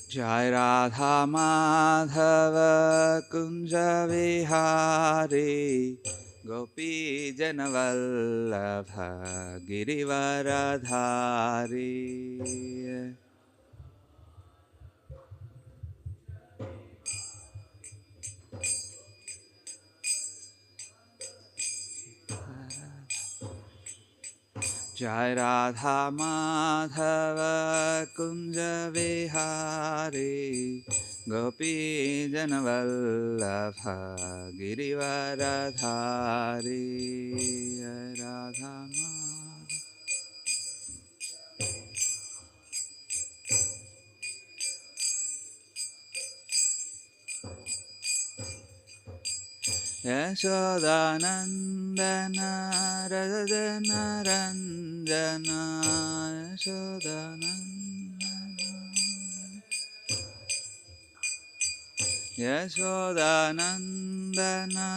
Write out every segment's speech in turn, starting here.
Jai Radha Madhava Kunja Vihari Gopi Janavallabha Girivaradhari. Jai Radha Madhava Kunja Vihari Gopi Janavallabha Girivaradhari. Jai Radha Madhava. Yashodanandana Radhana Ranjana Yashodanandana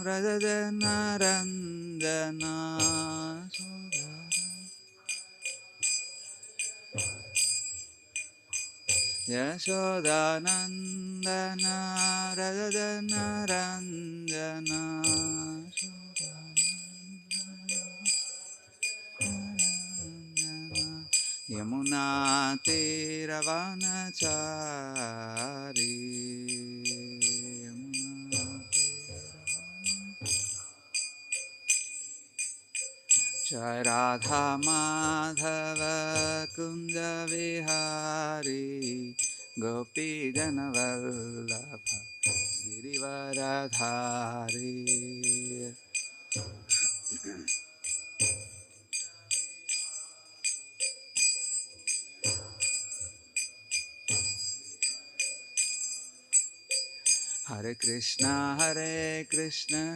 Radhana Ranjana Yashodanandana Radhana Ranjana Yamuna Tiravanachari. Jai Radha Madhava Kunja Vihari Gopi Janavallabha Girivaradhari. Hare Krishna,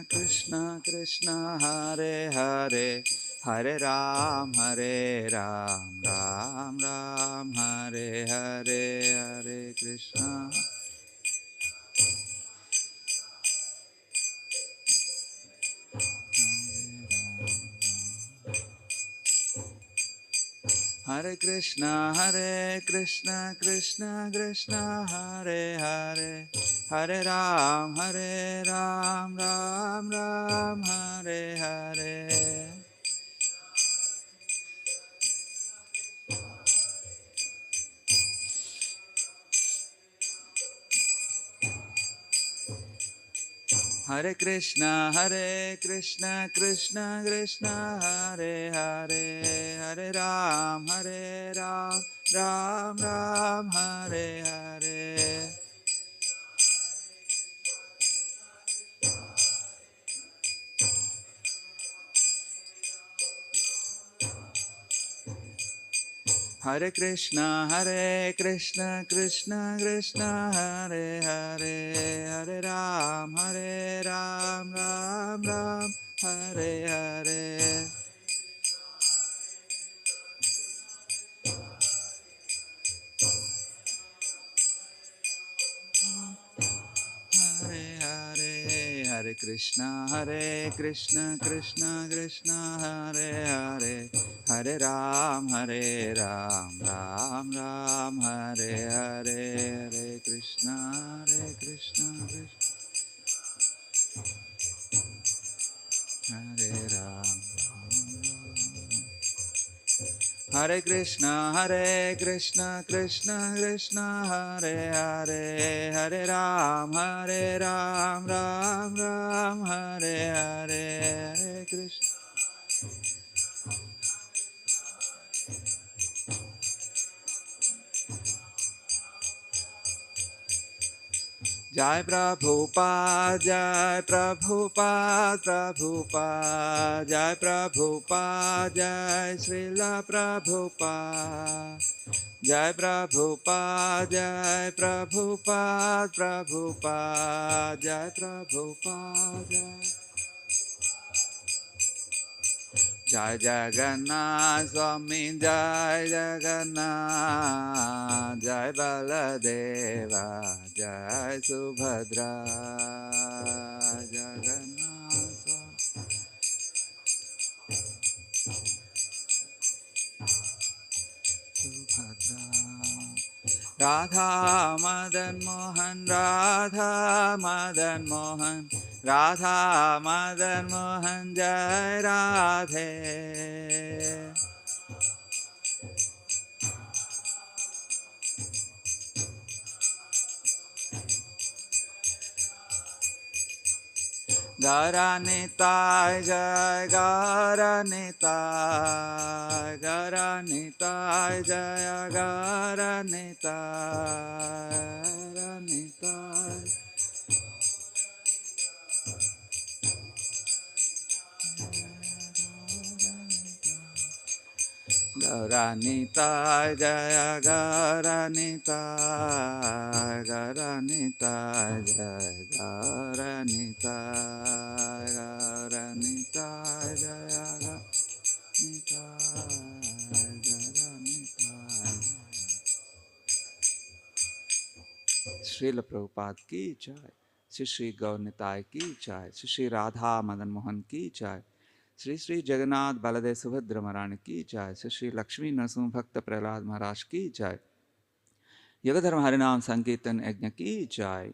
Krishna Krishna Hare Hare, Hare Ram, Ram Ram, Hare Hare, Hare Krishna. Hare Krishna, Krishna Krishna Hare Hare, Hare Ram, Ram Ram, Hare Hare. Hare Krishna, Krishna Krishna Hare Hare, Hare Ram, Ram Ram, Hare Hare. Hare Krishna, Krishna Krishna Hare Hare, Hare Ram, Ram Ram, Hare Hare. Hare Hare, Hare Krishna, Krishna Krishna Hare Hare, Hare Ram, Ram Ram, Hare Hare, Hare Krishna, Krishna Hare Ram. Hare Krishna, Krishna Krishna Hare Hare, Hare Ram, Ram Ram, Hare Hare, Hare Krishna. Jai Prabhupada, Jai Prabhupada, Prabhupada, Jai Prabhupada, Jai Srila Prabhupada. Jai Prabhupada, Jai Prabhupada, Prabhupada, Jai Prabhupada. Jai Jagannath Swami, Jai Jagannath, Jai Baladeva, Jai Subhadra, Jagannath Swami. Radha Madan Mohan, Radha Madan Mohan, Radha Madan Mohan, Jai Radhe. Garanitai Jai Garanitai, Garanitai Jaya Garanitai, Garanitai. Garanitai Jaya Garanitai, Garanitai Jaya Garanitai, Garanitai Jaya Garanitai, Garanitai. Srila Prabhupada ki jai, Shri Shri Gaurnitai ki jai, Shri Shri Radha Madan Mohan ki jai, Shri Shri Jagannath Baladev Subhadra Maharani ki jai, Shri Shri Lakshmi Narasimha Bhakta Prahlad Maharaj ki jai, Yugadharma Harinam Sankirtan Yajna ki jai,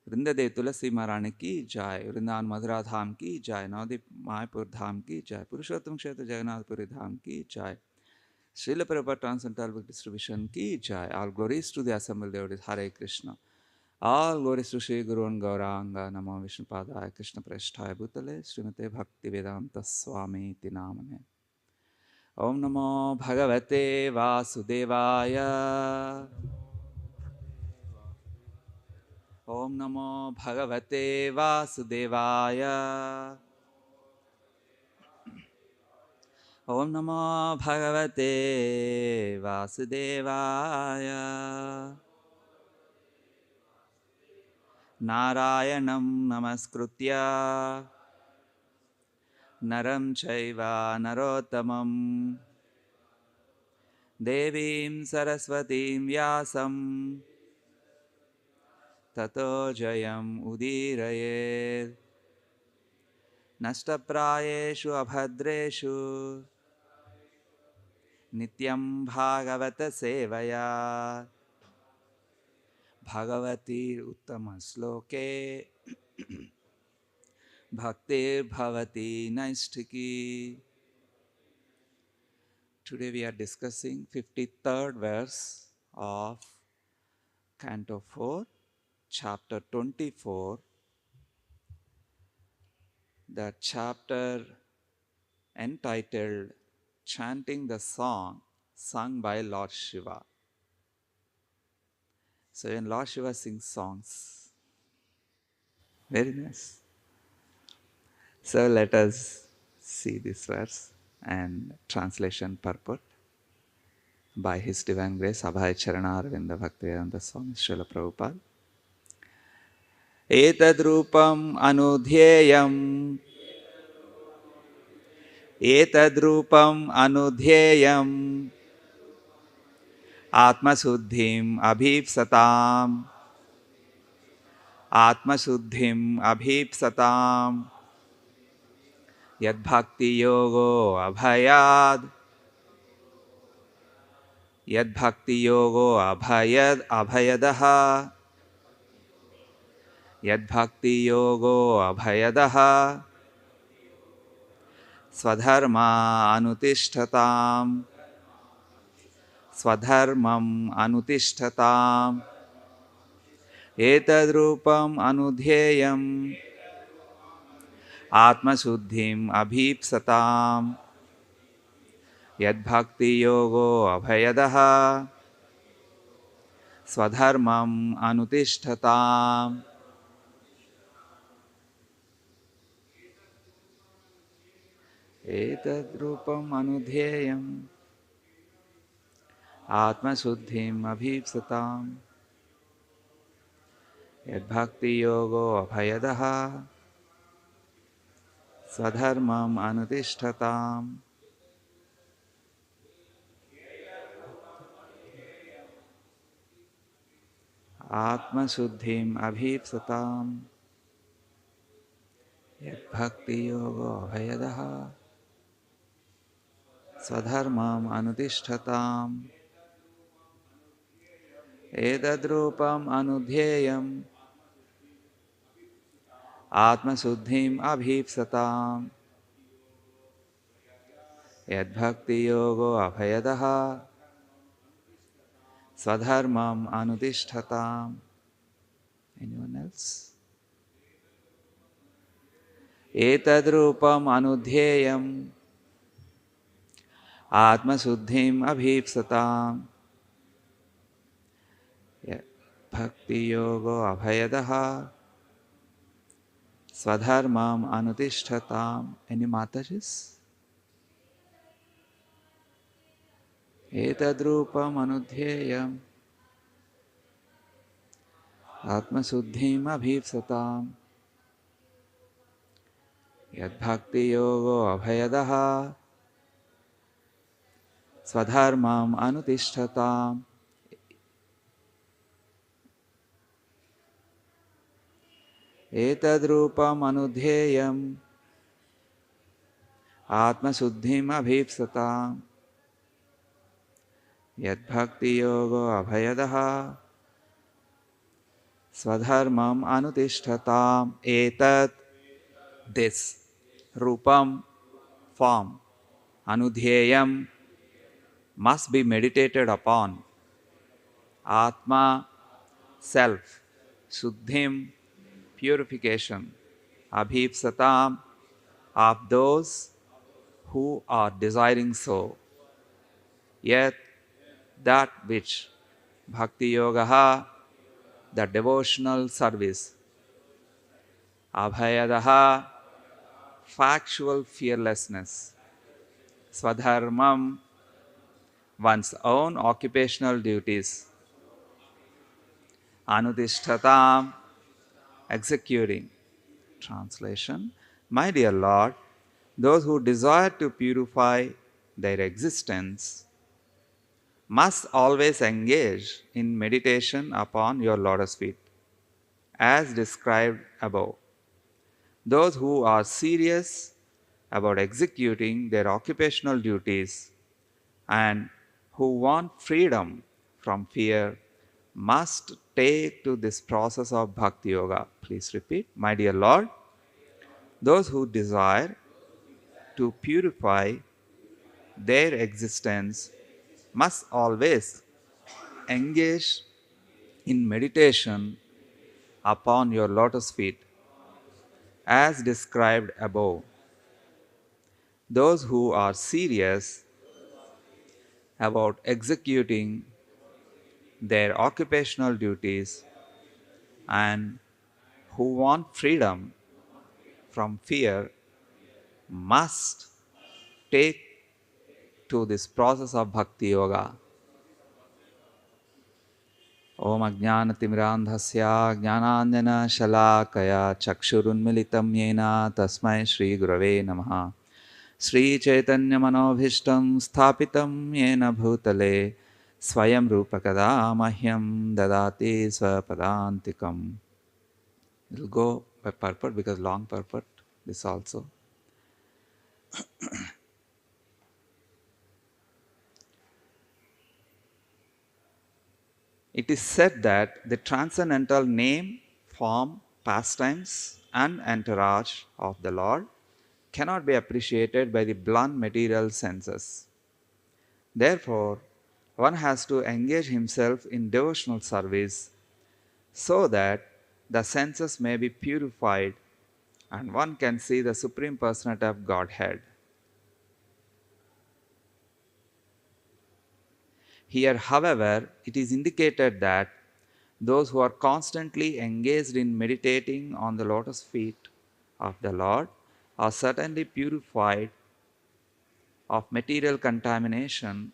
Vrindadev Tulasi Maharani ki jai, Vrindavan Madhura Dham ki jai, Navadip Mayapur Dham ki jai, Purushottam Kshetra Jagannath Puri Dham ki jai, Srila Prabhupada Transcendental Book Distribution ki jai. All glories to the assembled devotees. Hare Krishna. All glories to Shri Guru and Gauranga. Namo Vishnupadaya Krishna Prasthaya Bhutale Srimate Bhakti Vedanta Swami Iti Namane. Om Namo Bhagavate Vasudevaya. Om Namo Bhagavate Vasudevaya. Om Namo Bhagavate Vasudevaya. Narayanam Namaskritya Naram Chaiva Narottamam Devim Saraswatim Vyasam Tato Jayam Udirayet Nashtaprayeshu Abhadreshu Nityam Bhagavata Sevaya Bhagavati Uttama Sloke Bhaktir Bhavati Naistiki. Today we are discussing 53rd verse of Canto 4, Chapter 24, the chapter entitled Chanting the Song sung by Lord Shiva. So when Lord Shiva sings songs, very nice. So let us see this verse and translation purport by His Divine Grace Abhay Charana Arvinda Bhaktivedanta Swami Srila Prabhupada. Etadrupam anudhyayam Etadrupam anudhyayam Atmasuddhim abhipsatam Atmasuddhim abhipsatam Yadbhakti yogo abhayad Yadbhakti yogo abhayadaha Yadbhakti yogo abhayadaha Swadharma anutishtatam Swadharmam anutishtatam Etadrupam anudhyayam Atmasuddhim abhipsatam Yadbhakti yogo abhayadaha Swadharmam anutishtatam. Etadrupam anudhyayam Atmasuddhim abhipsatam Yadbhakti yogo abhayadaha Swadharmam anutishtatam. Atmasuddhim abhipsatam Yadbhakti yogo abhayadaha Swadharmam anutishtatam. etadrupam anudhyayam atmasuddhim abhipsatam yadbhakti yogo abhayadaha swadharmam anutishtatam. Anyone else? Etadrupam anudhyayam atmasuddhim abhipsatam bhakti yogo abhayadaha swadharmam anutishtatam. Any Matajis? Etadrupam anudhyayam atmasuddhim abhipsatam yadbhakti yogo abhayadaha swadharmam anutishtatam. Etadrupam anudhyayam atmasuddhim abhipsatam yadbhakti yogo abhayadaha swadharmam anutishtatam. Etad, this, rupam, form, anudhyayam, must be meditated upon, atma, self, suddhim, purification, abhipsatam, of those who are desiring so. Yet that which bhakti yogaha, the devotional service, abhayadaha, factual fearlessness, swadharmam, one's own occupational duties, anudishtatam, executing. Translation: My dear Lord, those who desire to purify their existence must always engage in meditation upon your lotus feet, as described above. Those who are serious about executing their occupational duties and who want freedom from fear must take to this process of bhakti yoga. Please repeat. My dear Lord, those who desire to purify their existence must always engage in meditation upon your lotus feet, as described above. Those who are serious about executing their occupational duties and who want freedom from fear must take to this process of bhakti yoga. Om Ajnanatimirandhasya Jnananjana Shalakaya Chakshurunmilitam Yena Tasmai Shri Gurave Namaha. Shri Chaitanya Manobhishtam Sthapitam Yena Bhutale Swayam Rupakada Mahyam Dadati Swapadantikam. We'll go by purport because long purport this also. It is said that the transcendental name, form, pastimes, and entourage of the Lord cannot be appreciated by the blunt material senses. Therefore, one has to engage himself in devotional service so that the senses may be purified and one can see the Supreme Personality of Godhead. Here, however, it is indicated that those who are constantly engaged in meditating on the lotus feet of the Lord are certainly purified of material contamination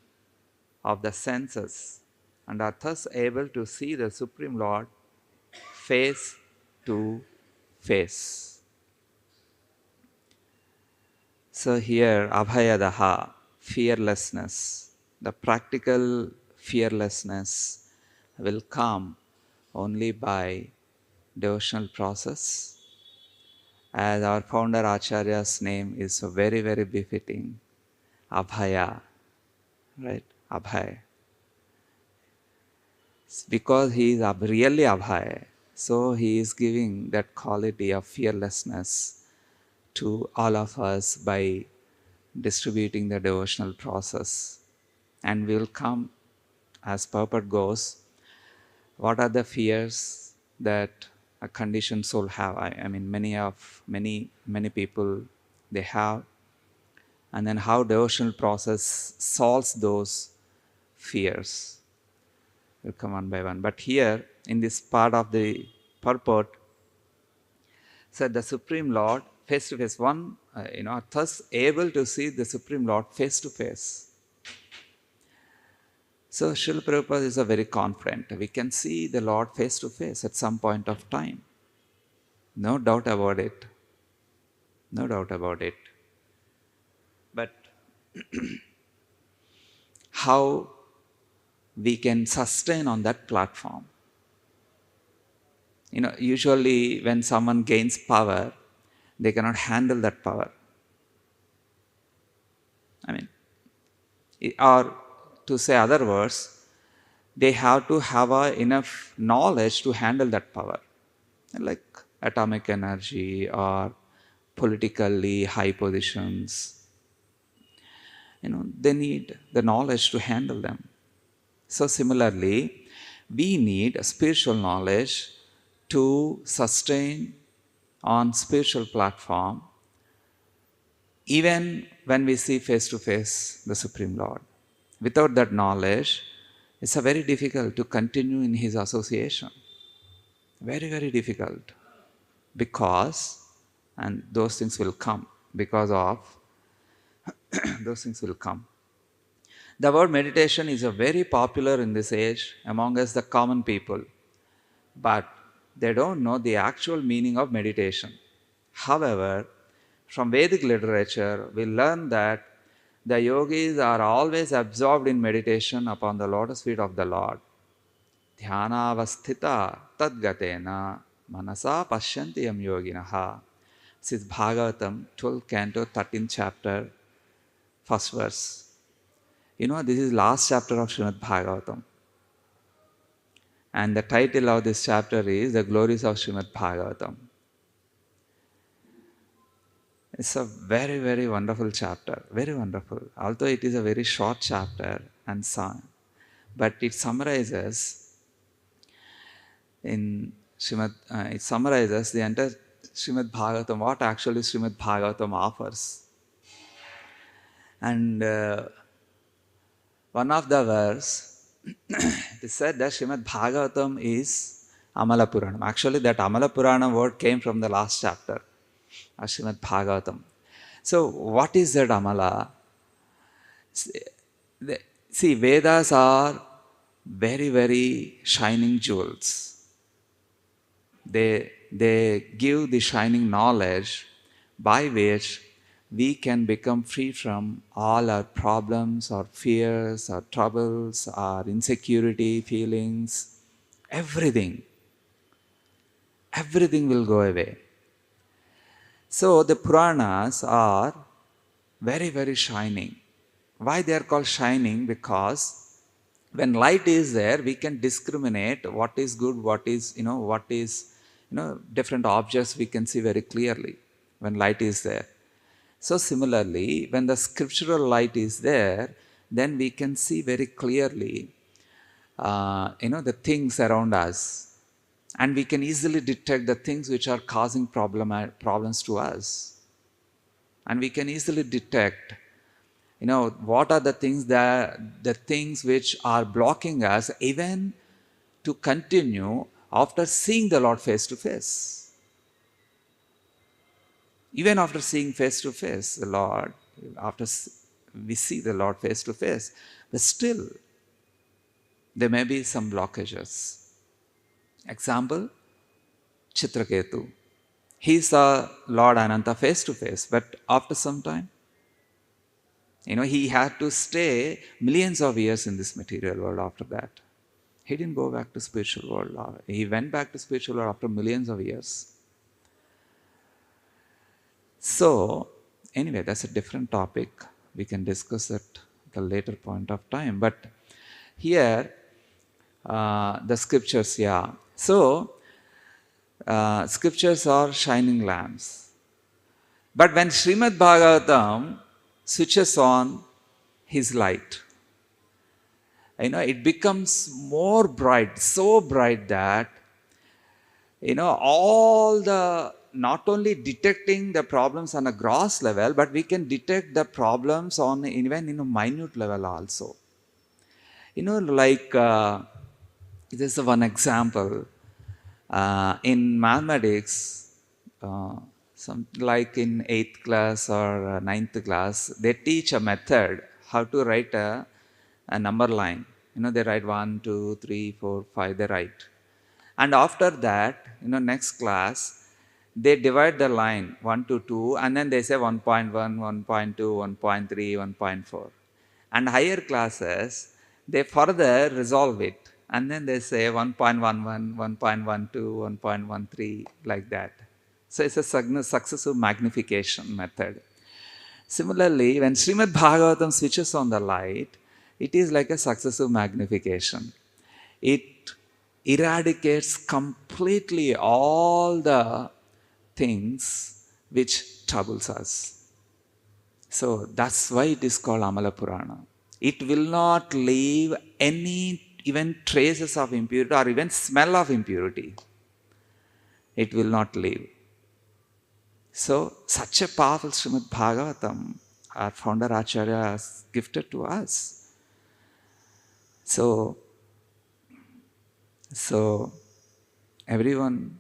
of the senses and are thus able to see the Supreme Lord face to face. So here, abhayadaha, fearlessness, the practical fearlessness will come only by devotional process. As our founder Acharya's name is so very, very befitting, Abhaya, right? Abhay. Because he is really Abhay, so he is giving that quality of fearlessness to all of us by distributing the devotional process. And we will come, as purport goes, what are the fears that a conditioned soul have? I mean, many people they have, and then how devotional process solves those fears. Will come one by one. But here in this part of the purport, said the Supreme Lord face to face. One, thus able to see the Supreme Lord face to face. So Srila Prabhupada is a very confident. We can see the Lord face to face at some point of time. No doubt about it. No doubt about it. But how we can sustain on that platform? Usually when someone gains power, they cannot handle that power. I mean, or to say other words, they have to have enough knowledge to handle that power, like atomic energy or politically high positions. They need the knowledge to handle them. So similarly, we need a spiritual knowledge to sustain on spiritual platform, even when we see face to face the Supreme Lord. Without that knowledge, it's a very difficult to continue in his association. Very, very difficult. Because, and those things will come, because of, those things will come. The word meditation is a very popular in this age among us, the common people. But they don't know the actual meaning of meditation. However, from Vedic literature, we learn that the yogis are always absorbed in meditation upon the lotus feet of the Lord. Dhyanavasthita tadgatena manasa pashyanti yam yoginaha. This is Bhagavatam, 12th canto, 13th chapter, first verse. This is last chapter of Srimad Bhagavatam. And the title of this chapter is The Glories of Srimad Bhagavatam. It's a very, very wonderful chapter. Very wonderful. Although it is a very short chapter and song, but it summarizes it summarizes the entire Srimad Bhagavatam, what actually Srimad Bhagavatam offers. And one of the verse, it is said that Srimad Bhagavatam is Amala Puranam. Actually, that Amala Puranam word came from the last chapter of Srimad Bhagavatam. So, what is that Amala? See, Vedas are very, very shining jewels. They give the shining knowledge by which we can become free from all our problems, our fears, our troubles, our insecurity feelings, everything. Everything will go away. So the Puranas are very, very shining. Why they are called shining? Because when light is there, we can discriminate what is good, what is, different objects we can see very clearly when light is there. So similarly, when the scriptural light is there, then we can see very clearly, the things around us. And we can easily detect the things which are causing problems to us. And we can easily detect what are the things which are blocking us even to continue after seeing the Lord face to face. Even after seeing face to face the Lord, after we see the Lord face to face, but still there may be some blockages. Example, Chitraketu. He saw Lord Ananta face to face, but after some time, he had to stay millions of years in this material world after that. He didn't go back to spiritual world. He went back to spiritual world after millions of years. So, anyway, that's a different topic. We can discuss it at a later point of time. But here, The scriptures, yeah. So, scriptures are shining lamps. But when Srimad Bhagavatam switches on his light, it becomes more bright, so bright that, all the, not only detecting the problems on a gross level, but we can detect the problems on even in a minute level also. Like, this is one example. In mathematics, some like in 8th class or ninth class, they teach a method how to write a number line. They write 1, 2, 3, 4, 5, they write. And after that, next class, they divide the line 1 to 2, and then they say 1.1, 1.2, 1.3, 1.4. And higher classes, they further resolve it. And then they say 1.11, 1.12, 1.13, like that. So it's a successive magnification method. Similarly, when Srimad Bhagavatam switches on the light, it is like a successive magnification. It eradicates completely all the things which troubles us. So that's why it is called Amala Purana. It will not leave any even traces of impurity or even smell of impurity. It will not leave. So, such a powerful Srimad Bhagavatam, our founder Acharya has gifted to us. So everyone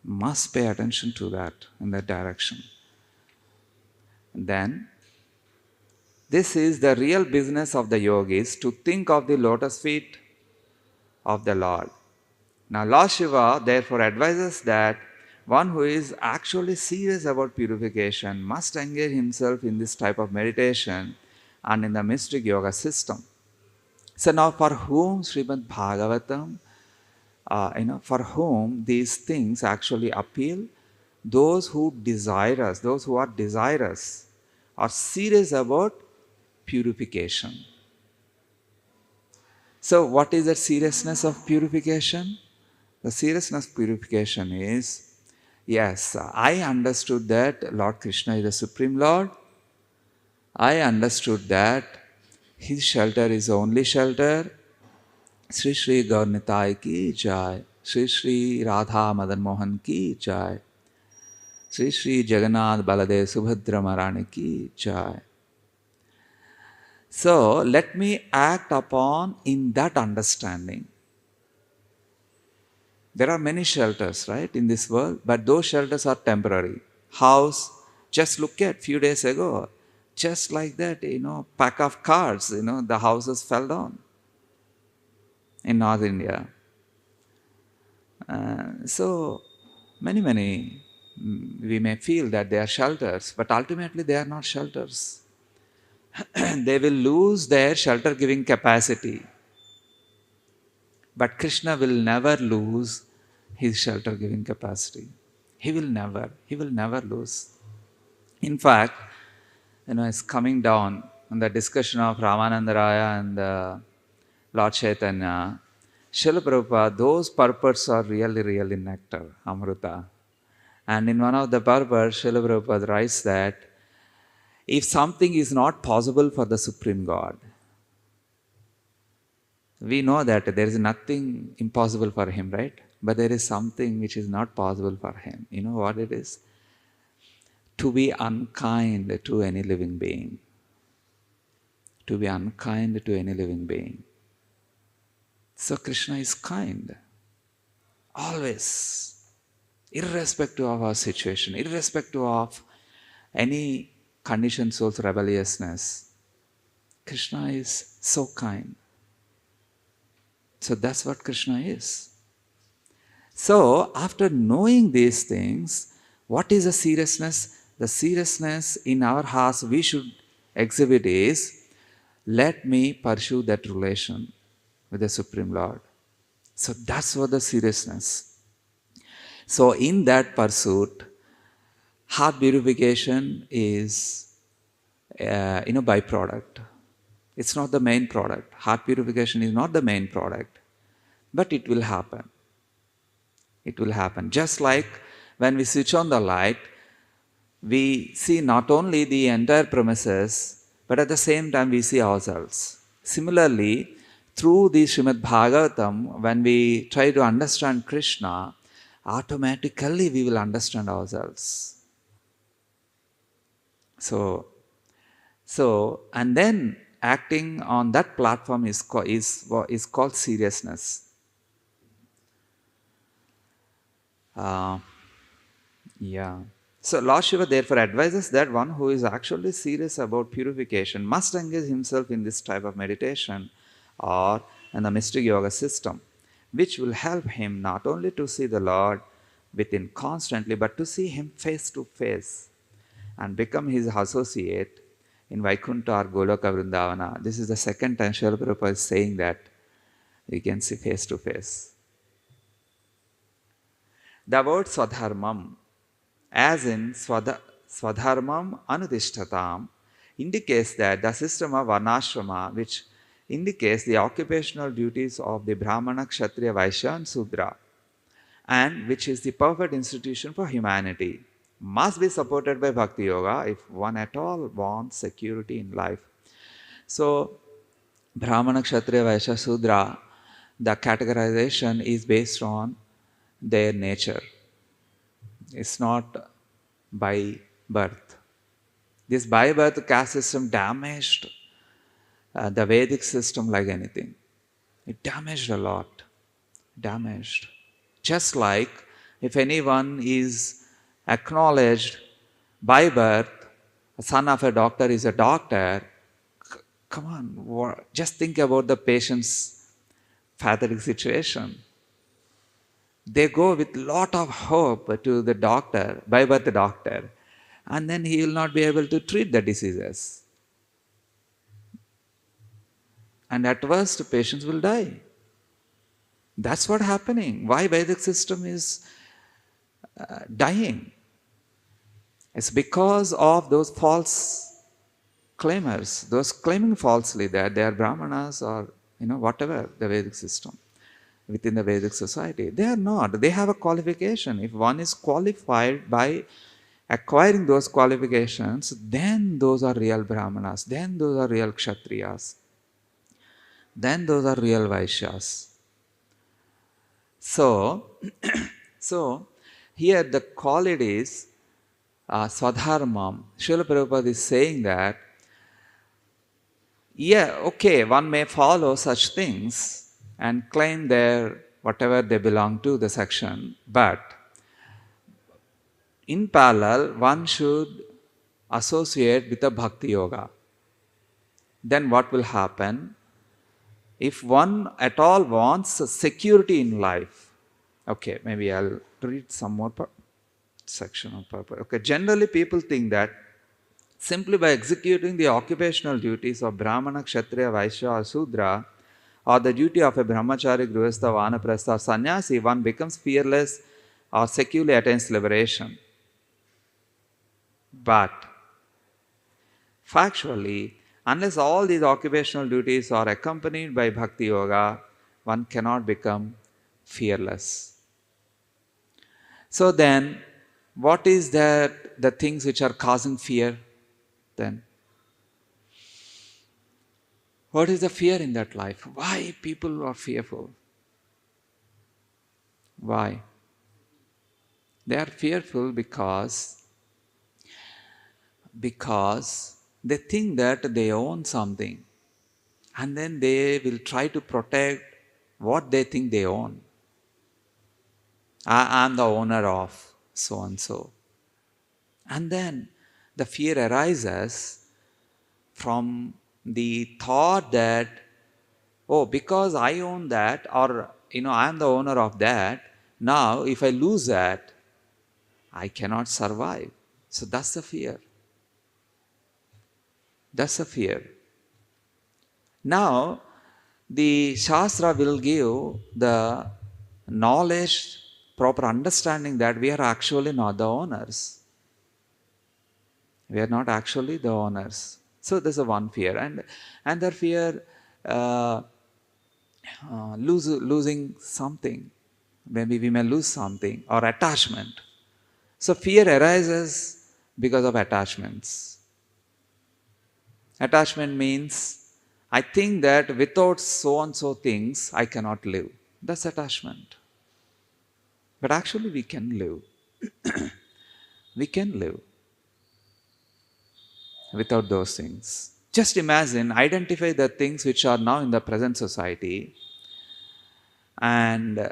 must pay attention to that in that direction. And then, this is the real business of the yogis, to think of the lotus feet of the Lord. Now, Lord Shiva therefore advises that one who is actually serious about purification must engage himself in this type of meditation and in the mystic yoga system. So now, for whom Srimad Bhagavatam, for whom these things actually appeal? Those who desire us, those who are desirous, are serious about purification. So, what is the seriousness of purification? The seriousness of purification is, yes, I understood that Lord Krishna is the Supreme Lord. I understood that His shelter is the only shelter. Sri Sri Gaurnitai ki jai. Sri Sri Radha Madan Mohan ki jai. Sri Sri Jagannath Baladev Subhadra Marani ki jai. So, let me act upon in that understanding. There are many shelters, right, in this world, but those shelters are temporary. House, just look at few days ago, just like that, pack of cards, the houses fell down in North India. So, many, we may feel that they are shelters, but ultimately they are not shelters. They will lose their shelter giving capacity. But Krishna will never lose his shelter giving capacity. He will never lose. In fact, it's coming down on the discussion of Ramananda Raya and Lord Chaitanya. Srila Prabhupada, those purports are really nectar, Amrita. And in one of the purports, Srila Prabhupada writes that if something is not possible for the Supreme God, we know that there is nothing impossible for Him, right? But there is something which is not possible for Him. You know what it is? To be unkind to any living being. To be unkind to any living being. So Krishna is kind. Always. Irrespective of our situation, irrespective of any conditioned soul's rebelliousness, Krishna is so kind. So that's what Krishna is. So after knowing these things, what is the seriousness? The seriousness in our hearts we should exhibit is, let me pursue that relation with the Supreme Lord. So that's what the seriousness. So in that pursuit, heart purification is byproduct. It's not the main product. Heart purification is not the main product. But it will happen. It will happen. Just like when we switch on the light, we see not only the entire premises, but at the same time we see ourselves. Similarly, through the Srimad Bhagavatam, when we try to understand Krishna, automatically we will understand ourselves. So, and then acting on that platform is called seriousness. Uh, yeah. So Lord Shiva therefore advises that one who is actually serious about purification must engage himself in this type of meditation or in the mystic yoga system, which will help him not only to see the Lord within constantly, but to see him face to face and become his associate in Vaikuntha or Goloka Vrindavana. This is the second time Srila Prabhupada is saying that we can see face to face. The word Swadharmam, as in Swadharmam Anudishtatam, indicates that the system of Varnashrama, which indicates the occupational duties of the Brahmana, Kshatriya, Vaishya and Sudra, and which is the perfect institution for humanity, must be supported by Bhakti Yoga if one at all wants security in life. So, Brahmana, Kshatriya, Vaishya, Sudra, the categorization is based on their nature. It's not by birth. This by birth caste system damaged the Vedic system like anything. It damaged a lot. Damaged. Just like if anyone is acknowledged by birth, a son of a doctor is a doctor, come on, just think about the patient's pathetic situation. They go with lot of hope to the doctor, by birth doctor, and then he will not be able to treat the diseases. And at worst, patients will die. That's what happening. Why Vedic system is dying? It's because of those false claimers, those claiming falsely that they are Brahmanas or whatever the Vedic system within the Vedic society. They are not. They have a qualification. If one is qualified by acquiring those qualifications, then those are real Brahmanas, then those are real Kshatriyas, then those are real Vaishyas. So, so here the qualities Swadharmam. Srila Prabhupada is saying that, yeah, okay, one may follow such things and claim their whatever they belong to, the section, but in parallel, one should associate with the Bhakti Yoga. Then what will happen? If one at all wants security in life, okay, maybe I'll read some more section of purpose. Okay, generally people think that simply by executing the occupational duties of Brahmana, Kshatriya, Vaishya or Sudra, or the duty of a Brahmachari, Grihastha, Vanaprastha or Sannyasi, one becomes fearless or securely attains liberation. But factually, unless all these occupational duties are accompanied by Bhakti Yoga, one cannot become fearless. So then, what is that the things which are causing fear then? What is the fear in that life? Why people are fearful? Why? They are fearful because they think that they own something and then they will try to protect what they think they own. I am the owner of so and so. And then the fear arises from the thought that, oh, because I own that, or I am the owner of that, now if I lose that, I cannot survive. So that's the fear. That's the fear. Now, the Shastra will give the knowledge, proper understanding that we are actually not the owners. We are not actually the owners. So there's a one fear. And the fear losing something. Maybe we may lose something, or attachment. So fear arises because of attachments. Attachment means I think that without so and so things I cannot live. That's attachment. But actually we can live. We can live without those things. Just imagine, identify the things which are now in the present society, and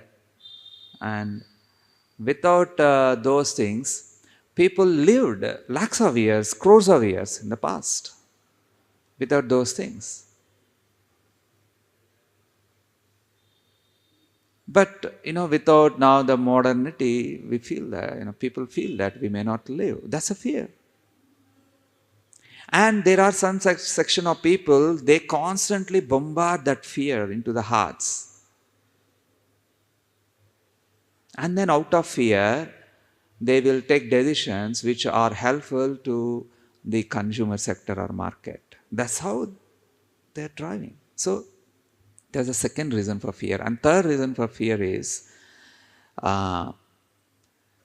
without those things, people lived lakhs of years, crores of years in the past without those things. But without now the modernity, we feel that people feel that we may not live. That's a fear. And there are some section of people, they constantly bombard that fear into the hearts. And then out of fear, they will take decisions which are helpful to the consumer sector or market. That's how they're driving. So there's a second reason for fear. And third reason for fear is there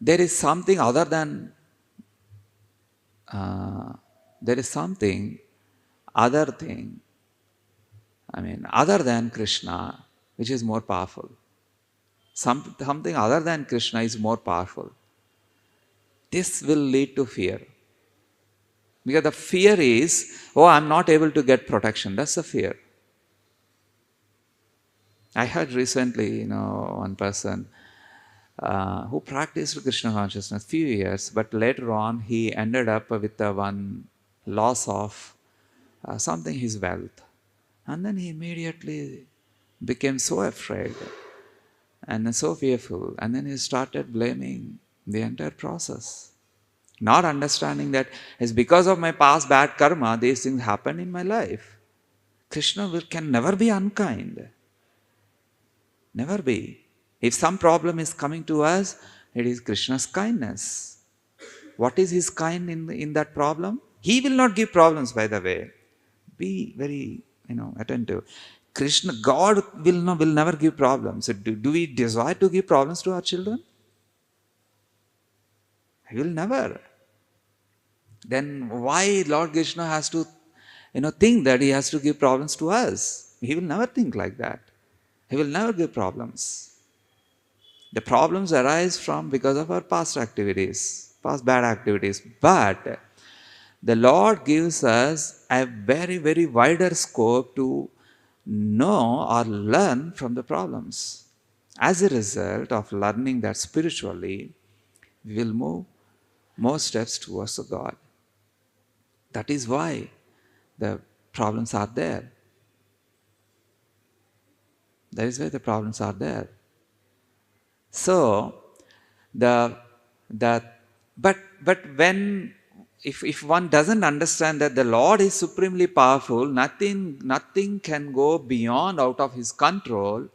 is something other than other than Krishna, which is more powerful. Something other than Krishna is more powerful. This will lead to fear. Because the fear is, I'm not able to get protection. That's the fear. I heard recently, one person who practiced Krishna consciousness few years, but later on he ended up with one loss of something, his wealth. And then he immediately became so afraid and so fearful. And then he started blaming the entire process. Not understanding that it's because of my past bad karma, these things happen in my life. Krishna can never be unkind. Never be. If some problem is coming to us, it is Krishna's kindness. What is his kind in that problem? He will not give problems, by the way. Be very attentive. Krishna, God will never give problems. So do we desire to give problems to our children? He will never. Then why Lord Krishna has to think that he has to give problems to us? He will never think like that. He will never give problems. The problems arise because of our past activities, past bad activities. But the Lord gives us a very, very wider scope to know or learn from the problems. As a result of learning that spiritually, we will move more steps towards the God. That is why the problems are there. That is why the problems are there. So, but when if one doesn't understand that the Lord is supremely powerful, nothing can go beyond out of his control,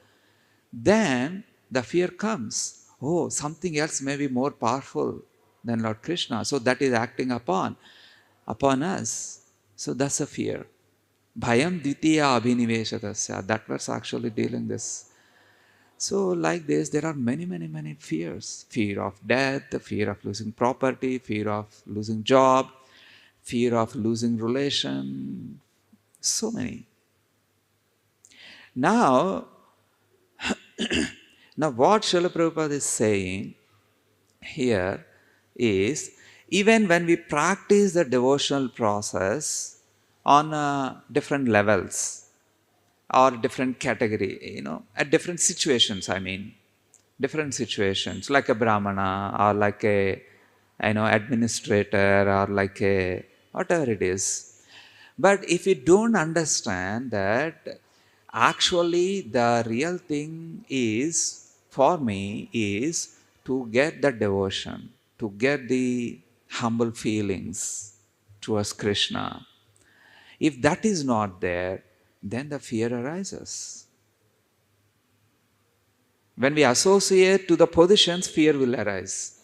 then the fear comes. Something else may be more powerful than Lord Krishna. So that is acting upon us. So that's a fear. Bhayam dvitiya abhiniveshatasya. That was actually dealing this. So like this, there are many, many, many fears. Fear of death, fear of losing property, fear of losing job, fear of losing relation. So many. Now what Srila Prabhupada is saying here is, even when we practice the devotional process on different levels or different category, at different situations, different situations, like a brahmana or like a administrator or like a whatever it is. But if you don't understand that actually the real thing is, for me, is to get the devotion, to get the humble feelings towards Krishna. If that is not there, then the fear arises. When we associate to the positions, fear will arise.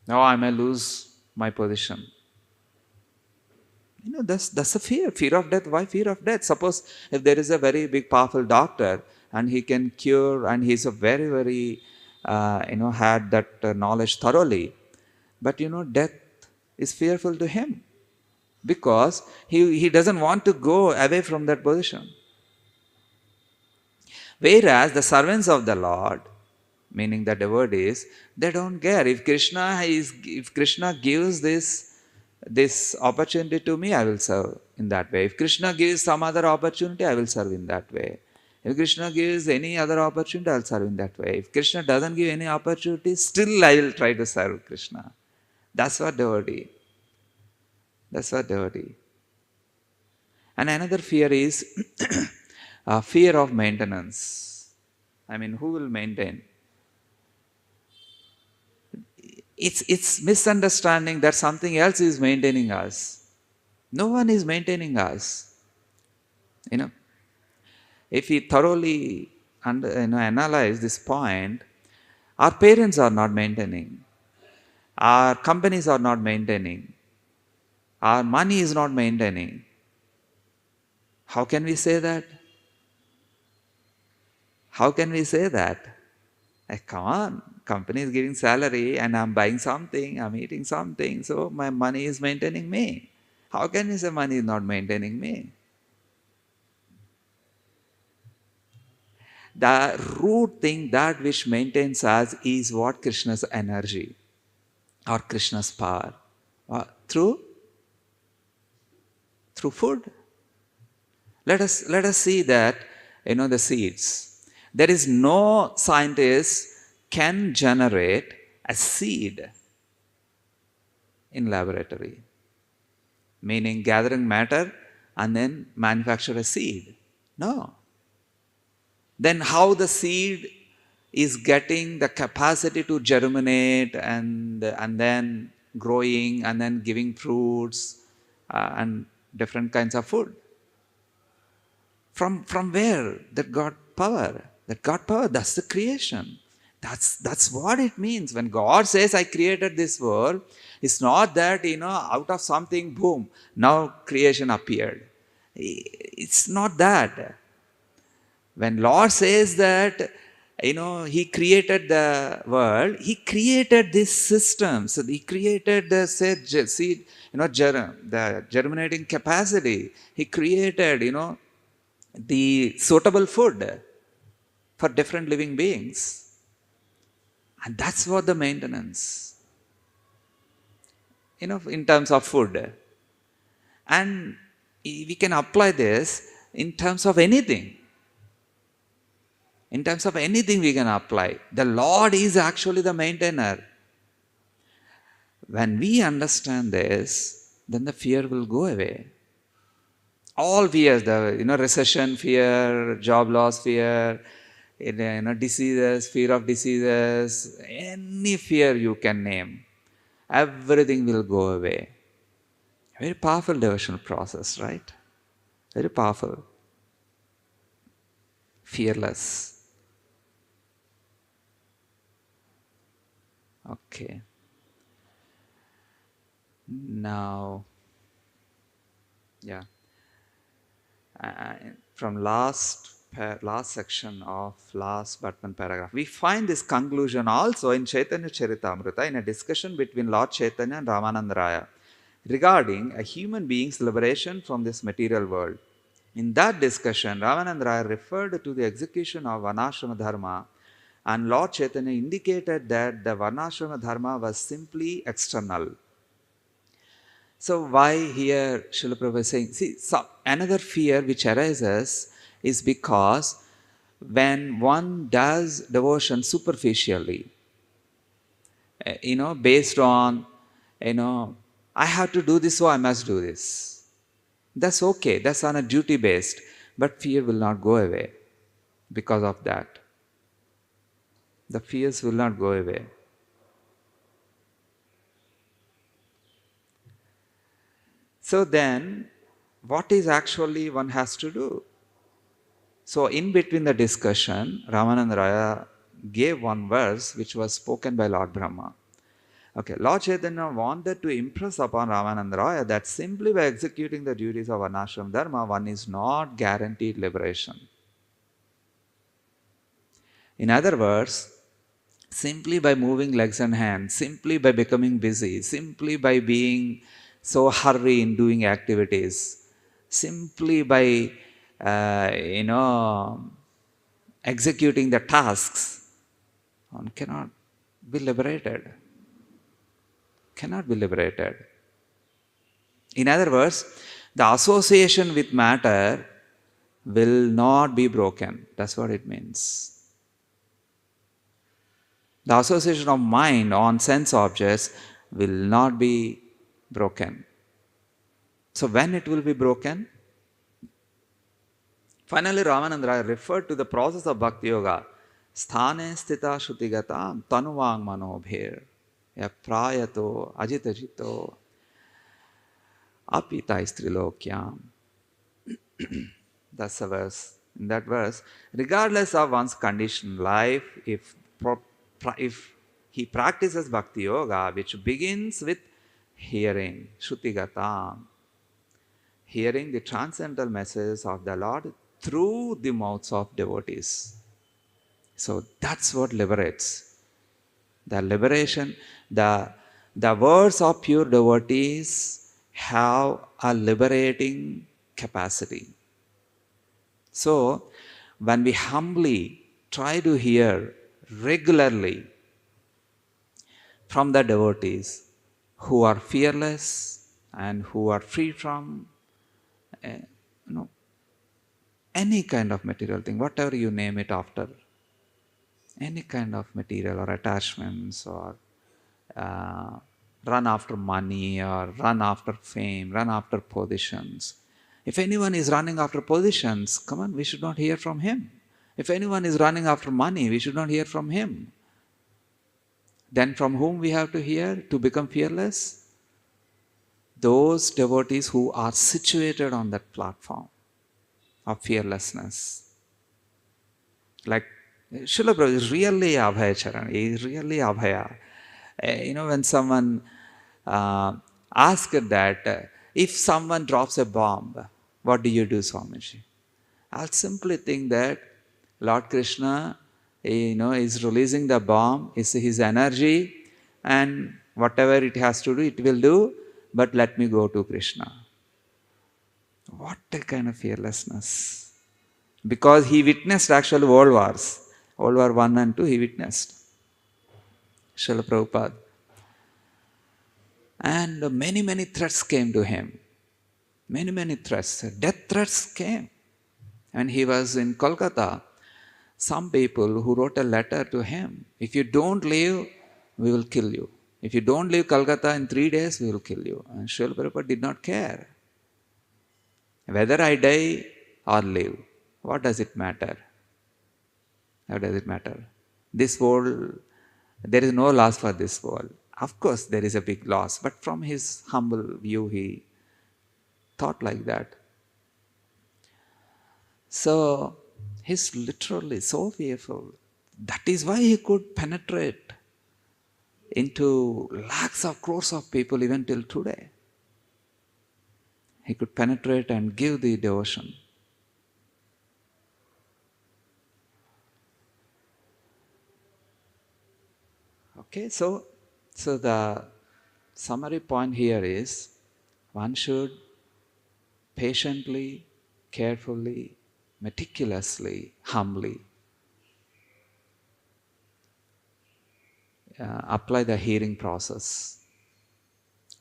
Now I may lose my position. That's a fear. Fear of death. Why fear of death? Suppose if there is a very big, powerful doctor and he can cure, and he's a very, very, had that knowledge thoroughly, but death is fearful to him because he doesn't want to go away from that position. Whereas the servants of the Lord, meaning the devotees, they don't care. If Krishna gives this opportunity to me, I will serve in that way. If Krishna gives some other opportunity, I will serve in that way. If Krishna gives any other opportunity, I will serve in that way. If Krishna doesn't give any opportunity, still I will try to serve Krishna. That's what devotee. That's what devotee. And another fear is fear of maintenance. I mean, who will maintain? It's misunderstanding that something else is maintaining us. No one is maintaining us. If we thoroughly analyze this point, our parents are not maintaining, our companies are not maintaining, our money is not maintaining. How can we say that? How can we say that? Come on, company is giving salary and I'm buying something, I'm eating something, so my money is maintaining me. How can you say money is not maintaining me? The root thing, that which maintains us, is what? Krishna's energy or Krishna's power. Through food. Let us see that, the seeds. There is no scientist can generate a seed in laboratory, meaning gathering matter and then manufacture a seed. No. Then how the seed is getting the capacity to germinate and then growing and then giving fruits and different kinds of food? From where? That God power. That God power, that's the creation. That's what it means. When God says, I created this world, it's not that, out of something, boom, now creation appeared. It's not that. When Lord says that, He created the world, He created this system. So He created the seed, the germinating capacity. He created, the suitable food for different living beings. And that's what the maintenance, in terms of food. And we can apply this in terms of anything. In terms of anything we can apply. The Lord is actually the maintainer. When we understand this, then the fear will go away. All fears, the recession fear, job loss fear, diseases, fear of diseases, any fear you can name, everything will go away. Very powerful devotional process, right? Very powerful. Fearless. Okay. Now, yeah. From last section of last but one paragraph, we find this conclusion also in Chaitanya Charitamrita, in a discussion between Lord Chaitanya and Ramananda Raya regarding a human being's liberation from this material world. In that discussion, Ramananda Raya referred to the execution of Varnashrama Dharma, and Lord Chaitanya indicated that the Varnashrama Dharma was simply external. So why here Srila Prabhupada is saying, another fear which arises is because when one does devotion superficially, based on, I have to do this, so I must do this. That's okay, that's on a duty based, but fear will not go away because of that. The fears will not go away. So then, what is actually one has to do? So in between the discussion, Ramananda Raya gave one verse which was spoken by Lord Brahma. Okay, Lord Chaitanya wanted to impress upon Ramananda Roy that simply by executing the duties of Varnashram Dharma, one is not guaranteed liberation. In other words, simply by moving legs and hands, simply by becoming busy, simply by being so hurry in doing activities, simply by, you know, executing the tasks, one cannot be liberated. Cannot be liberated. In other words, the association with matter will not be broken. That's what it means. The association of mind on sense objects will not be broken. So when it will be broken? Finally, Ramananda Raya referred to the process of Bhakti Yoga. Sthane sthita shrutigata tanuvang manobhir prayato ajitajito apita istrilokyam. That's a verse. In that verse, regardless of one's conditioned life, if he practices Bhakti Yoga, which begins with hearing, Shrutigata, hearing the transcendental messages of the Lord through the mouths of devotees. So that's what liberates. The liberation, the words of pure devotees have a liberating capacity. So, when we humbly try to hear regularly from the devotees who are fearless and who are free from any kind of material thing, whatever you name it after, any kind of material or attachments or uh, run after money or run after fame, run after positions. If anyone is running after positions, come on, we should not hear from him. If anyone is running after money, we should not hear from him. Then from whom we have to hear to become fearless? Those devotees who are situated on that platform of fearlessness. Like Srila Prabhupada is really Abhaya Charan, he is really Abhaya. When someone asked that, if someone drops a bomb, what do you do, Swamiji? I'll simply think that Lord Krishna, is releasing the bomb, is his energy, and whatever it has to do, it will do, but let me go to Krishna. What a kind of fearlessness. Because he witnessed actual world wars. World War I and II he witnessed. Srila Prabhupada. And many, many threats came to him. Many, many threats. Death threats came. When he was in Kolkata, some people who wrote a letter to him, if you don't leave, we will kill you. If you don't leave Kolkata in 3 days, we will kill you. And Srila Prabhupada did not care. Whether I die or live, what does it matter? How does it matter? This world, there is no loss for this world. Of course, there is a big loss, but from his humble view, he thought like that. So, he's literally so fearful. That is why he could penetrate into lakhs of crores of people even till today. He could penetrate and give the devotion. Okay, so the summary point here is one should patiently, carefully, meticulously, humbly apply the hearing process.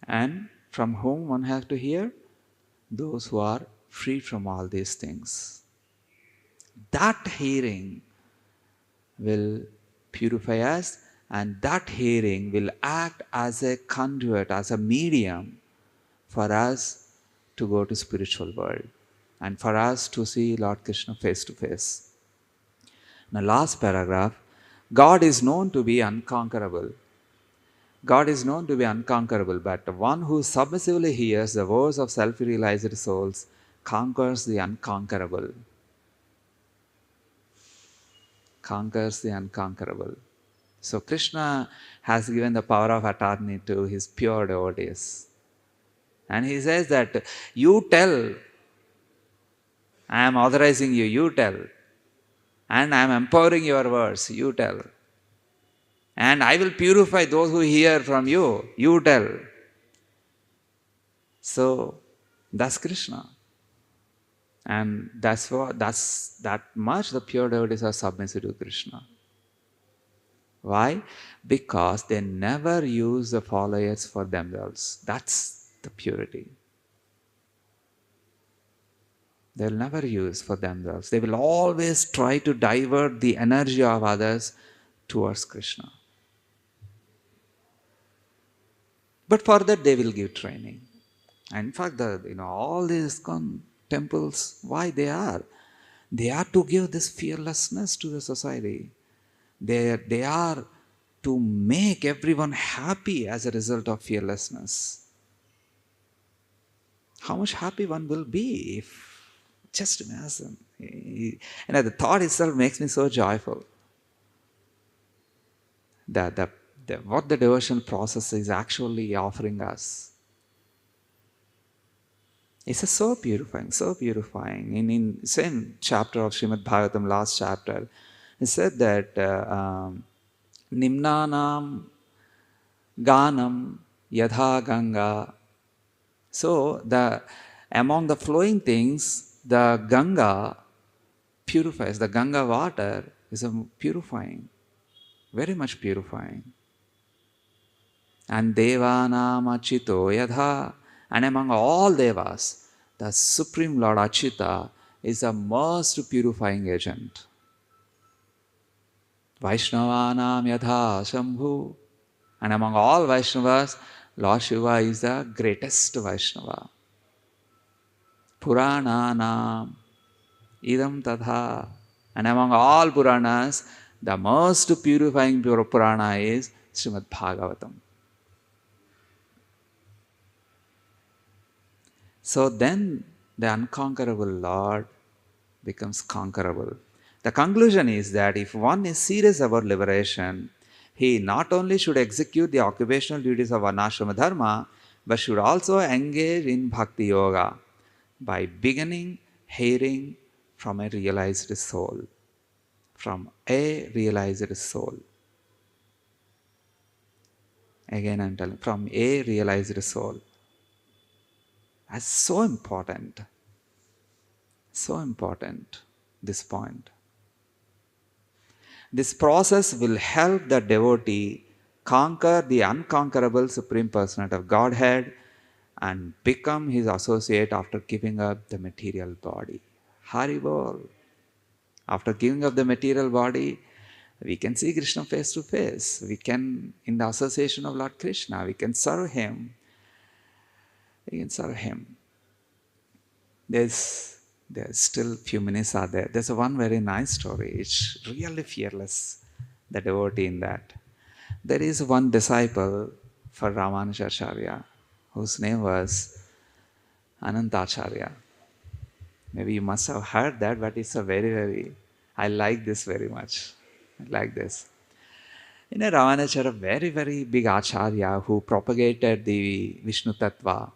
And from whom one has to hear? Those who are free from all these things. That hearing will purify us, and that hearing will act as a conduit, as a medium for us to go to spiritual world and for us to see Lord Krishna face to face. In the last paragraph, God is known to be unconquerable. God is known to be unconquerable, but one who submissively hears the words of self-realized souls conquers the unconquerable. Conquers the unconquerable. So Krishna has given the power of attorney to his pure devotees. And he says that you tell, I am authorizing you, you tell. And I am empowering your words, you tell. And I will purify those who hear from you, you tell. So that's Krishna. And that's that much the pure devotees are submissive to Krishna. Why? Because they never use the followers for themselves. That's the purity. They'll never use for themselves. They will always try to divert the energy of others towards Krishna. But for that they will give training. And in fact, all these ISKCON temples, why they are? They are to give this fearlessness to the society. They are to make everyone happy as a result of fearlessness. How much happy one will be if, just imagine. The thought itself makes me so joyful. That what the devotional process is actually offering us. It's so purifying, so purifying. In same chapter of Srimad Bhagavatam, last chapter, it said that Nimnanam Ganam Yadha Ganga. So among the flowing things, the Ganga purifies. The Ganga water is purifying, very much purifying. And Devanam Achito Yadha. And among all devas, the Supreme Lord Achyuta is the most purifying agent. Vaishnavanam Yadha Shambhu. And among all Vaishnavas, Lord Shiva is the greatest Vaishnava. Purananam Idam Tadha. And among all Puranas, the most purifying Purana is Srimad Bhagavatam. So then the unconquerable Lord becomes conquerable. The conclusion is that if one is serious about liberation, he not only should execute the occupational duties of Varnashrama Dharma, but should also engage in Bhakti Yoga by beginning hearing from a realized soul. From a realized soul. Again I'm telling, from a realized soul. That's so important. So important, this point. This process will help the devotee conquer the unconquerable Supreme Personality of Godhead and become his associate after giving up the material body. Hari Bol. After giving up the material body, we can see Krishna face to face. We can, in the association of Lord Krishna, we can serve Him. We can serve Him. There's still few minutes are there. There's one very nice story. It's really fearless, the devotee in that. There is one disciple for Ramanujacharya whose name was Anantacharya. Maybe you must have heard that, but it's I like this very much. I like this. Ramanujacharya, very, very big Acharya who propagated the Vishnu Tattva,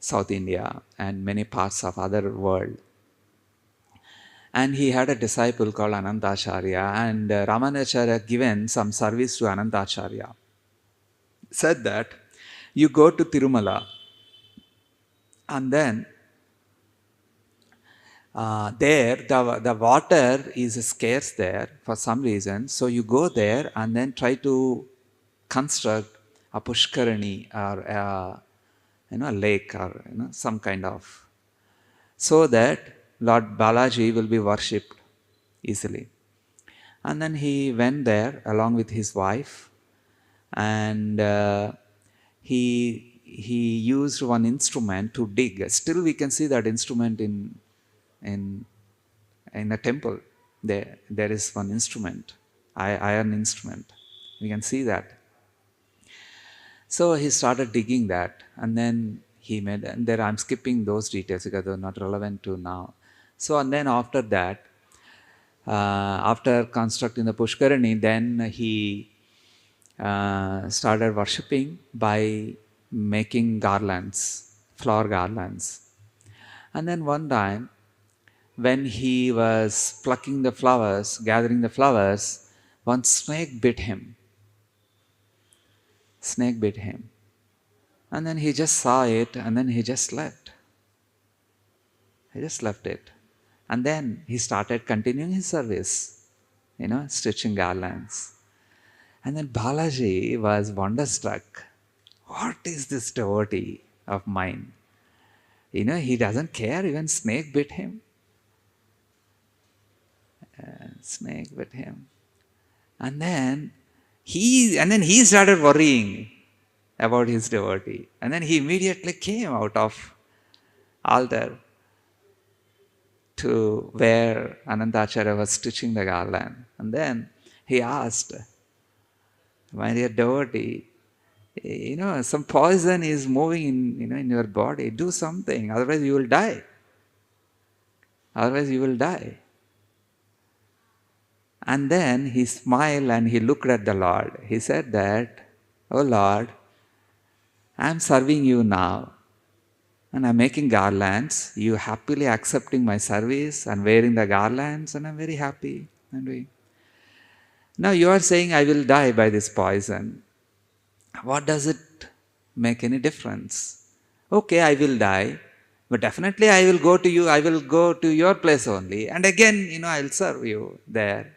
South India and many parts of other world. And he had a disciple called Anantacharya, and Ramanujacharya given some service to Anantacharya. Said that you go to Tirumala and then there the water is scarce there for some reason. So you go there and then try to construct a pushkarani or a lake or some kind of, so that Lord Balaji will be worshipped easily. And then he went there along with his wife, and he used one instrument to dig. Still we can see that instrument in a temple. There is one instrument, iron instrument. We can see that. So he started digging that, and then he made, and there I'm skipping those details because they're not relevant to now. So and then after that, After constructing the Pushkarani, then he started worshipping by making garlands, flower garlands. And then one time, when he was plucking the flowers, gathering the flowers, one snake bit him. Snake bit him. And then he just saw it and then he just left. He just left it. And then he started continuing his service, stitching garlands. And then Balaji was wonderstruck. What is this devotee of mine? He doesn't care, even snake bit him. Snake bit him. And then he started worrying about his devotee. And then he immediately came out of altar to where Anantacharya was stitching the garland. And then he asked, my dear devotee, some poison is moving in your body. Do something, otherwise you will die. Otherwise you will die. And then he smiled and he looked at the Lord. He said that, oh Lord, I am serving you now. And I'm making garlands. You happily accepting my service and wearing the garlands, and I'm very happy. Now you are saying I will die by this poison. What does it make any difference? Okay, I will die, but definitely I will go to you. I will go to your place only, and again, I will serve you there.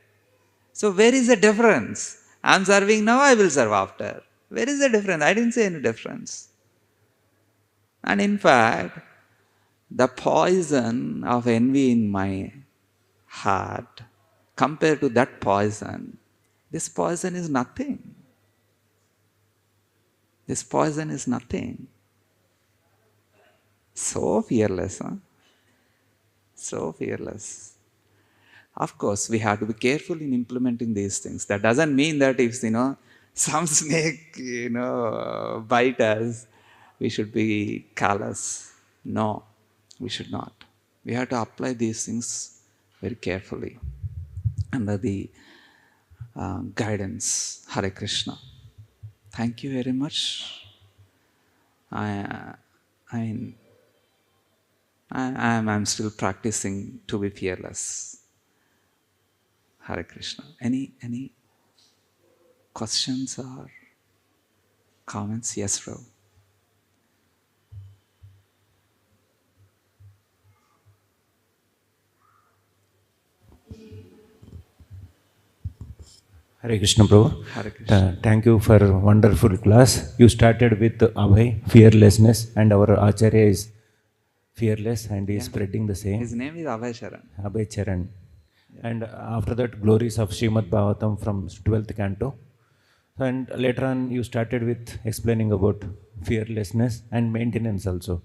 So where is the difference? I'm serving now. I will serve after. Where is the difference? I didn't say any difference. And in fact, the poison of envy in my heart, compared to that poison, this poison is nothing. This poison is nothing. So fearless, huh? So fearless. Of course, we have to be careful in implementing these things. That doesn't mean that if, some snake, bite us, we should be callous. No, we should not. We have to apply these things very carefully under the guidance. Hare Krishna. Thank you very much. I'm still practicing to be fearless. Hare Krishna. Any questions or comments? Yes, bro. Hare Krishna, Prabhu. Hare Krishna. Thank you for a wonderful class. You started with Abhay, fearlessness, and our Acharya is fearless and he is spreading the same. His name is Abhay Charan. Abhay Charan. Yeah. And after that, glories of Srimad Bhagavatam from 12th canto. And later on, you started with explaining about fearlessness and maintenance also.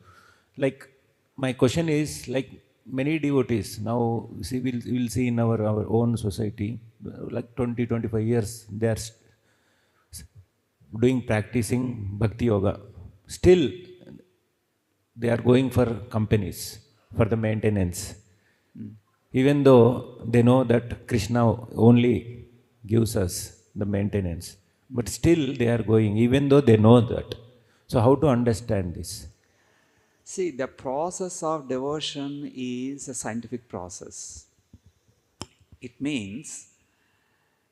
Like, my question is, like, many devotees now, see, we'll see in our own society, like 20-25 years, they are practicing bhakti yoga. Still, they are going for companies for the maintenance. Even though they know that Krishna only gives us the maintenance. But still they are going, even though they know that. So how to understand this? See, the process of devotion is a scientific process. It means,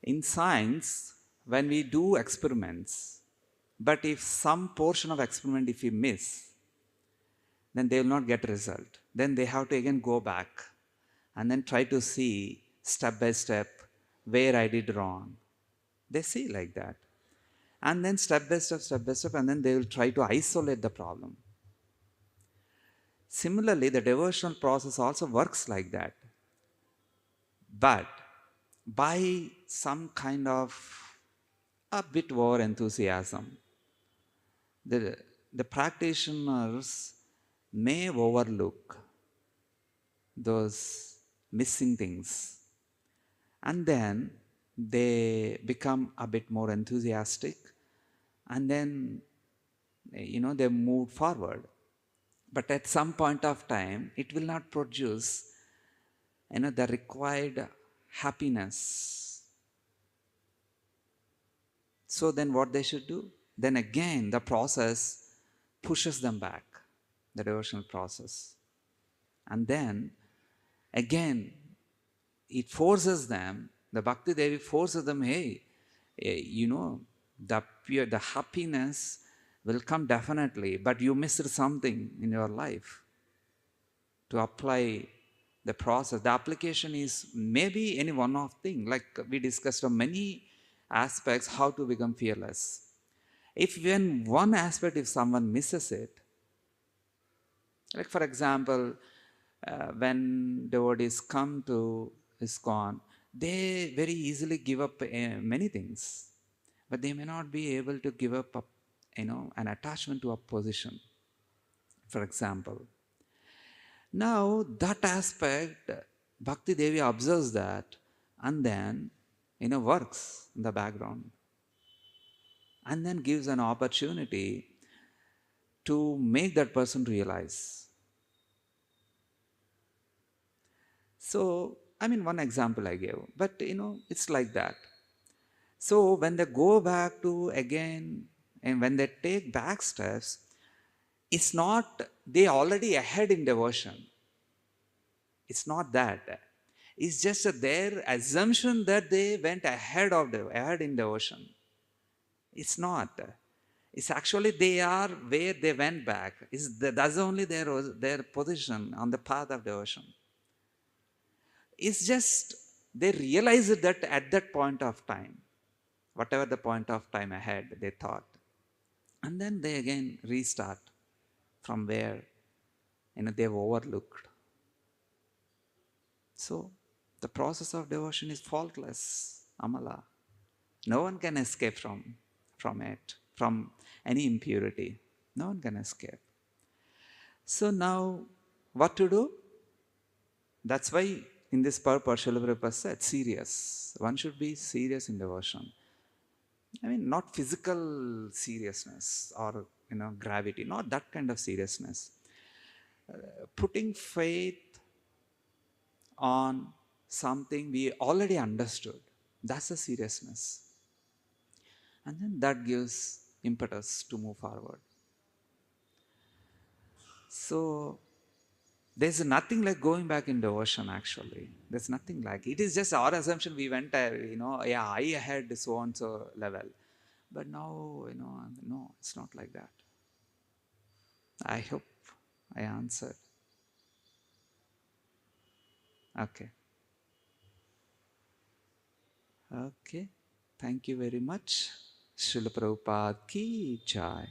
in science, when we do experiments, but if some portion of experiment if we miss, then they will not get result. Then they have to again go back and then try to see step by step where I did wrong. They see like that. And then step by step, and then they will try to isolate the problem. Similarly, the devotional process also works like that. But by some kind of a bit more enthusiasm, the practitioners may overlook those missing things. And then they become a bit more enthusiastic, and then they move forward. But at some point of time, it will not produce the required happiness. So then what they should do? Then again the process pushes them back, the devotional process. And then again it forces them, the Bhakti Devi forces them, hey, you know, the happiness will come definitely, but you missed something in your life to apply the process. The application is maybe any one of thing, like we discussed on many aspects, how to become fearless. If when one aspect, if someone misses it, like for example, when devotees come to ISKCON, they very easily give up many things, but they may not be able to give up, an attachment to a position, for example. Now that aspect, Bhakti Devi observes that, and then works in the background, and then gives an opportunity to make that person realize. So, I mean, one example I gave, but it's like that. So, when they go back to again, and when they take back steps, it's not they already ahead in devotion. It's not that. It's just their assumption that they went ahead in devotion. It's not. It's actually they are where they went back. That's only their position on the path of devotion. It's just they realize that at that point of time, whatever the point of time ahead they thought, and then they again restart from where they've overlooked. So the process of devotion is faultless, Amala. No one can escape from it, from any impurity. No one can escape. So now, what to do? That's why in this purport, Srila Prabhupada said, serious. One should be serious in devotion. I mean, not physical seriousness or gravity, not that kind of seriousness. Putting faith on something we already understood. That's the seriousness. And then that gives impetus to move forward. So there's nothing like going back in devotion actually. There's nothing like it is just our assumption we went, yeah, I had so and so level. But now, no, it's not like that. I hope I answered. Okay. Okay. Thank you very much. Srila Prabhupada ki jai.